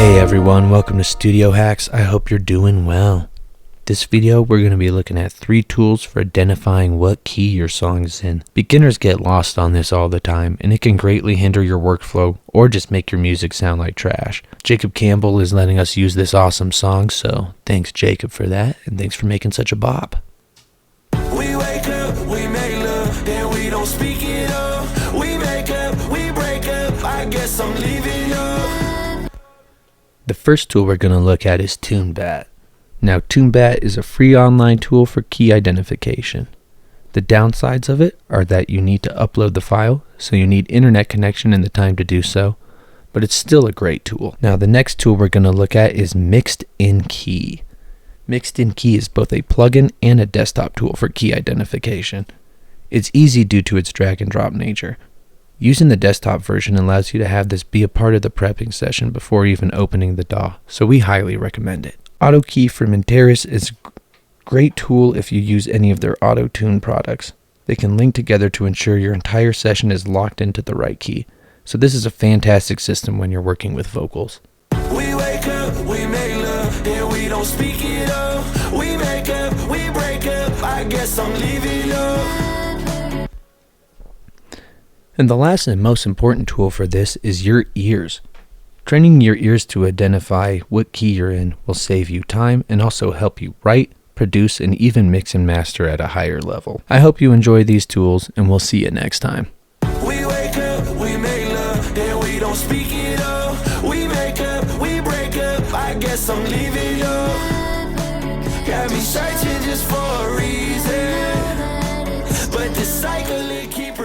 Hey everyone, welcome to Studio Hackz. I hope you're doing well. This video we're going to be looking at 3 tools for identifying what key your song is in. Beginners get lost on this all the time and it can greatly hinder your workflow or just make your music sound like trash. Jacob Campbell is letting us use this awesome song, so thanks Jacob for that, and thanks for making such a bop. We wake up, we make love, then we don't speak it up. We make up, we break up, I guess I'm leaving up. The first tool we're going to look at is TuneBat. Now, TuneBat is a free online tool for key identification. The downsides of it are that you need to upload the file, so you need internet connection and the time to do so, but it's still a great tool. Now, the next tool we're going to look at is Mixed In Key. Mixed In Key is both a plugin and a desktop tool for key identification. It's easy due to its drag and drop nature. Using the desktop version allows you to have this be a part of the prepping session before even opening the DAW, so we highly recommend it. AutoKey from Interis is a great tool if you use any of their auto-tune products. They can link together to ensure your entire session is locked into the right key, so this is a fantastic system when you're working with vocals. We wake up, we make love, then we don't speak it up. We make up, we break up, I guess I'm leaving up. And the last and most important tool for this is your ears. Training your ears to identify what key you're in will save you time and also help you write, produce, and even mix and master at a higher level. I hope you enjoy these tools, and we'll see you next time. We wake up, we make love, then we don't speak it up. We make up, we break up, I guess I'm leaving up. Got me searching just for a reason, but the cycle it keep